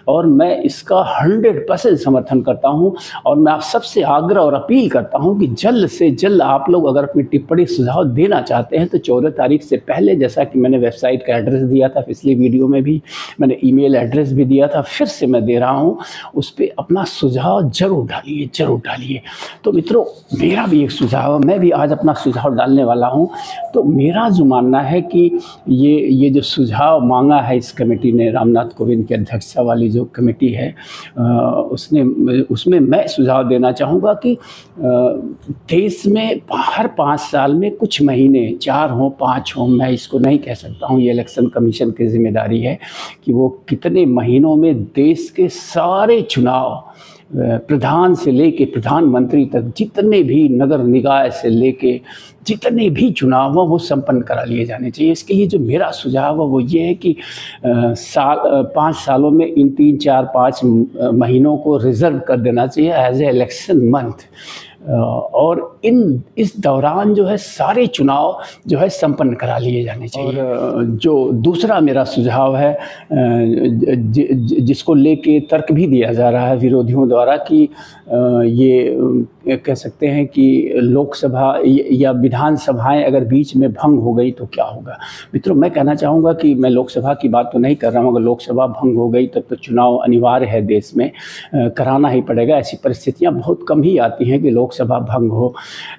और मैं इसका 100% समर्थन करता हूँ। और मैं आप सबसे आग्रह और अपील करता हूँ कि जल्द से जल्द आप लोग अगर अपनी टिप्पणी सुझाव देना चाहते हैं तो 14 तारीख से पहले, जैसा कि मैंने वेबसाइट का एड्रेस दिया था पिछली वीडियो में भी, मैंने ईमेल एड्रेस भी दिया था, फिर से मैं दे रहा हूँ, उस पर अपना सुझाव जरूर डालिए, जरूर डालिए। तो मित्रों, मेरा भी एक सुझाव है, मैं भी आज अपना सुझाव डालने वाला हूँ। तो मेरा जो मानना है कि ये जो सुझाव मांगा है इस कमेटी ने, रामनाथ कोविंद की अध्यक्षता वाली जो कमेटी है, उसमें मैं सुझाव देना चाहूँगा कि देश में हर 5 साल में कुछ महीने, 4 हों 5 हों, मैं इसको नहीं कह सकता हूँ, ये इलेक्शन कमीशन की जिम्मेदारी है कि वो कितने महीनों में देश के सारे चुनाव, प्रधान से लेके प्रधानमंत्री तक, जितने भी नगर निकाय से लेके जितने भी चुनाव हों वो संपन्न करा लिए जाने चाहिए। इसके लिए जो मेरा सुझाव है वो ये है कि 5 सालों में इन 3, 4, 5 महीनों को रिजर्व कर देना चाहिए एज ए इलेक्शन मंथ। और इस दौरान जो है सारे चुनाव जो है संपन्न करा लिए जाने चाहिए। और जो दूसरा मेरा सुझाव है, जिसको लेके तर्क भी दिया जा रहा है विरोधियों द्वारा कि ये कह सकते हैं कि लोकसभा या विधानसभाएं अगर बीच में भंग हो गई तो क्या होगा। मित्रों, मैं कहना चाहूँगा कि मैं लोकसभा की बात तो नहीं कर रहा हूँ, अगर लोकसभा भंग हो गई तब तो चुनाव अनिवार्य है, देश में कराना ही पड़ेगा। ऐसी परिस्थितियाँ बहुत कम ही आती हैं कि लोकसभा भंग हो,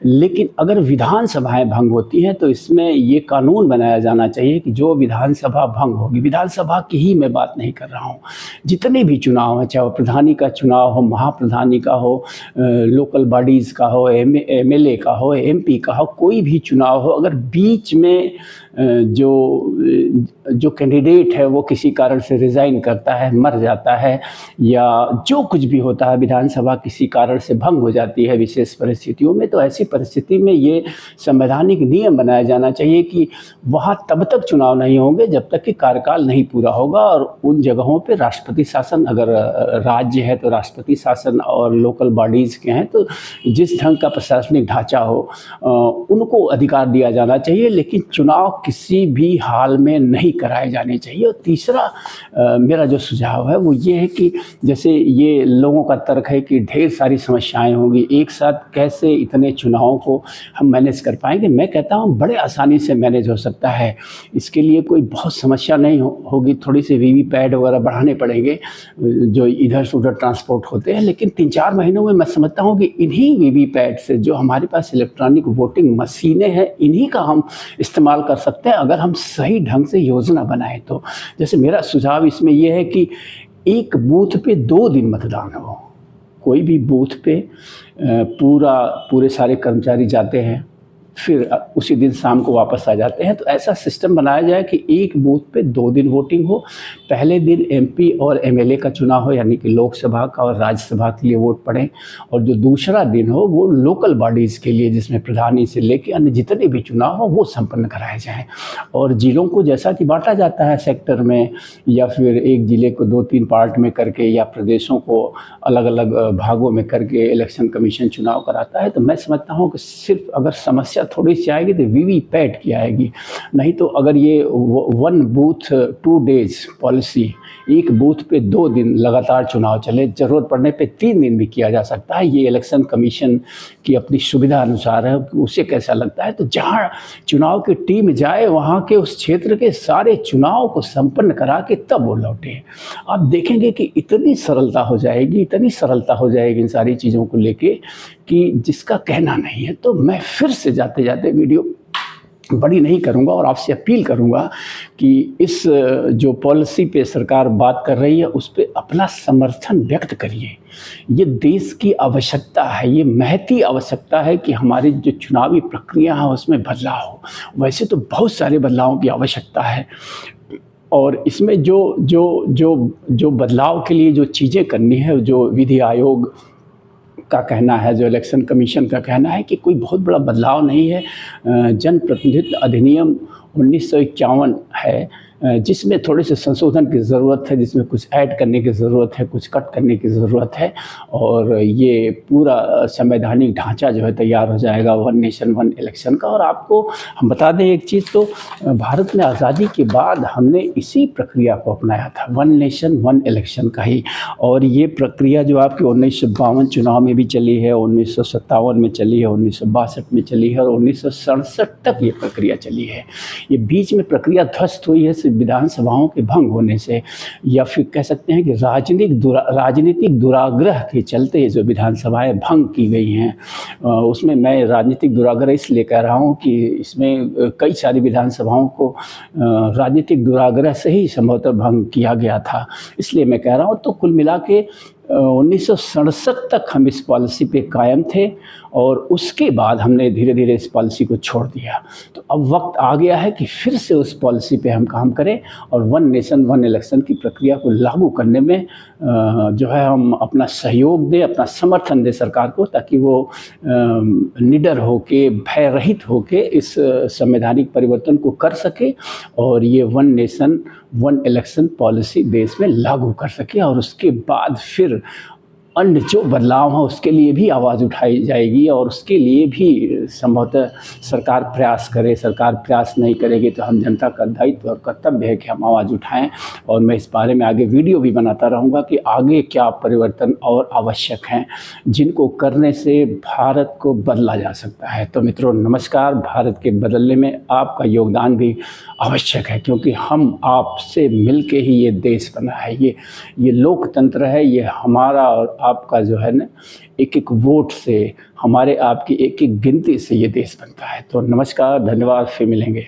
लेकिन अगर विधानसभाएं भंग होती हैं तो इसमें ये कानून बनाया जाना चाहिए कि जो विधानसभा भंग होगी, विधानसभा की ही मैं बात नहीं कर रहा हूँ, जितने भी चुनाव हैं, चाहे वो प्रधानी का चुनाव हो, महाप्रधानी का हो, लोकल बॉडीज़ का हो, एमएलए का हो, एमपी का हो, कोई भी चुनाव हो, अगर बीच में जो कैंडिडेट है वो किसी कारण से रिज़ाइन करता है, मर जाता है, या जो कुछ भी होता है, विधानसभा किसी कारण से भंग हो जाती है विशेष परिस्थितियों में, तो ऐसी परिस्थिति में ये संवैधानिक नियम बनाया जाना चाहिए कि वहाँ तब तक चुनाव नहीं होंगे जब तक कि कार्यकाल नहीं पूरा होगा। और उन जगहों पे राष्ट्रपति शासन, अगर राज्य है तो राष्ट्रपति शासन, और लोकल बॉडीज़ के हैं तो जिस ढंग का प्रशासनिक ढांचा हो उनको अधिकार दिया जाना चाहिए, लेकिन चुनाव किसी भी हाल में नहीं कराए जाने चाहिए। और तीसरा मेरा जो सुझाव है वो ये है कि जैसे ये लोगों का तर्क है कि ढेर सारी समस्याएं होंगी, एक साथ कैसे इतने चुनावों को हम मैनेज कर पाएंगे। मैं कहता हूँ बड़े आसानी से मैनेज हो सकता है, इसके लिए कोई बहुत समस्या नहीं होगी। थोड़ी सी वीवीपैट वगैरह बढ़ाने पड़ेंगे जो इधर से उधर ट्रांसपोर्ट होते हैं, लेकिन 3-4 महीनों में मैं समझता हूँ कि इन्हीं वीवीपैट से, जो हमारे पास इलेक्ट्रॉनिक वोटिंग मशीनें हैं, इन्हीं का हम इस्तेमाल कर सकते हैं अगर हम सही ढंग से योजना बनाएं तो। जैसे मेरा सुझाव इसमें यह है कि एक बूथ पे 2 दिन मतदान हो, कोई भी बूथ पे पूरे सारे कर्मचारी जाते हैं, फिर उसी दिन शाम को वापस आ जाते हैं। तो ऐसा सिस्टम बनाया जाए कि एक बूथ पे 2 दिन वोटिंग हो, पहले दिन एमपी और एमएलए का चुनाव हो, यानी कि लोकसभा का और राज्यसभा के लिए वोट पड़े, और जो दूसरा दिन हो वो लोकल बॉडीज़ के लिए, जिसमें प्रधानी से लेकर अन्य जितने भी चुनाव हो वो संपन्न कराए जाएँ। और जिलों को जैसा कि बांटा जाता है सेक्टर में, या फिर एक ज़िले को 2-3 पार्ट में करके, या प्रदेशों को अलग अलग भागों में करके इलेक्शन कमीशन चुनाव कराता है, तो मैं समझता हूँ कि सिर्फ अगर समस्या थोड़ी सी आएगी तो वीवीपैट की आएगी। नहीं तो अगर ये 1 बूथ 2 डेज पॉलिसी, एक बूथ पे 2 दिन लगातार चुनाव चले, ज़रूरत पड़ने पे 3 दिन भी किया जा सकता है, ये इलेक्शन कमीशन की अपनी सुविधा अनुसार है, उसे कैसा लगता है। तो जहाँ चुनाव की टीम जाए वहाँ के उस क्षेत्र के सारे चुनाव को संपन्न करा के तब वो लौटे। आप देखेंगे कि इतनी सरलता हो जाएगी, इतनी सरलता हो जाएगी इन सारी चीज़ों को लेके कि जिसका कहना नहीं है। तो मैं फिर से जाते जाते वीडियो बड़ी नहीं करूंगा और आपसे अपील करूंगा कि इस जो पॉलिसी पे सरकार बात कर रही है उस पे अपना समर्थन व्यक्त करिए। ये देश की आवश्यकता है, ये महती आवश्यकता है कि हमारी जो चुनावी प्रक्रिया है उसमें बदलाव हो। वैसे तो बहुत सारे बदलावों की आवश्यकता है, और इसमें जो बदलाव के लिए जो चीज़ें करनी है, जो विधि आयोग का कहना है, जो इलेक्शन कमीशन का कहना है कि कोई बहुत बड़ा बदलाव नहीं है। जनप्रतिनिधित्व अधिनियम 1951 है जिसमें थोड़े से संशोधन की ज़रूरत है, जिसमें कुछ ऐड करने की ज़रूरत है, कुछ कट करने की ज़रूरत है और ये पूरा संवैधानिक ढांचा जो है तैयार हो जाएगा वन नेशन वन इलेक्शन का। और आपको हम बता दें एक चीज़, तो भारत में आज़ादी के बाद हमने इसी प्रक्रिया को अपनाया था, वन नेशन वन इलेक्शन का ही। और ये प्रक्रिया जो आपकी 1952 चुनाव में भी चली है, 1957 में चली है, 1962 में चली है और 1967 तक ये प्रक्रिया चली है। ये बीच में प्रक्रिया ध्वस्त हुई है सिर्फ विधानसभाओं के भंग होने से, या फिर कह सकते हैं कि राजनीतिक दुराग्रह के चलते जो विधानसभाएं भंग की गई हैं। उसमें मैं राजनीतिक दुराग्रह इसलिए कह रहा हूँ कि इसमें कई सारी विधानसभाओं को राजनीतिक दुराग्रह से ही संभवतः भंग किया गया था, इसलिए मैं कह रहा हूँ। तो कुल मिला के 1967 तक हम इस पॉलिसी पे कायम थे और उसके बाद हमने धीरे धीरे इस पॉलिसी को छोड़ दिया। तो अब वक्त आ गया है कि फिर से उस पॉलिसी पे हम काम करें और वन नेशन वन इलेक्शन की प्रक्रिया को लागू करने में जो है हम अपना सहयोग दें, अपना समर्थन दें सरकार को, ताकि वो निडर होके, भय रहित होके इस संवैधानिक परिवर्तन को कर सके और ये one nation one election policy देश में लागू कर सके। और उसके बाद फिर अन्य जो बदलाव हैं उसके लिए भी आवाज़ उठाई जाएगी और उसके लिए भी संभवतः सरकार प्रयास करे। सरकार प्रयास नहीं करेगी तो हम जनता का दायित्व और कर्तव्य है कि हम आवाज़ उठाएं। और मैं इस बारे में आगे वीडियो भी बनाता रहूँगा कि आगे क्या परिवर्तन और आवश्यक हैं जिनको करने से भारत को बदला जा सकता है। तो मित्रों नमस्कार। भारत के बदलने में आपका योगदान भी आवश्यक है, क्योंकि हम आपसे मिलके ही ये देश बना है, ये लोकतंत्र है। ये हमारा और आपका जो है ना एक एक वोट से, हमारे आपकी एक एक गिनती से ये देश बनता है। तो नमस्कार, धन्यवाद, फिर मिलेंगे।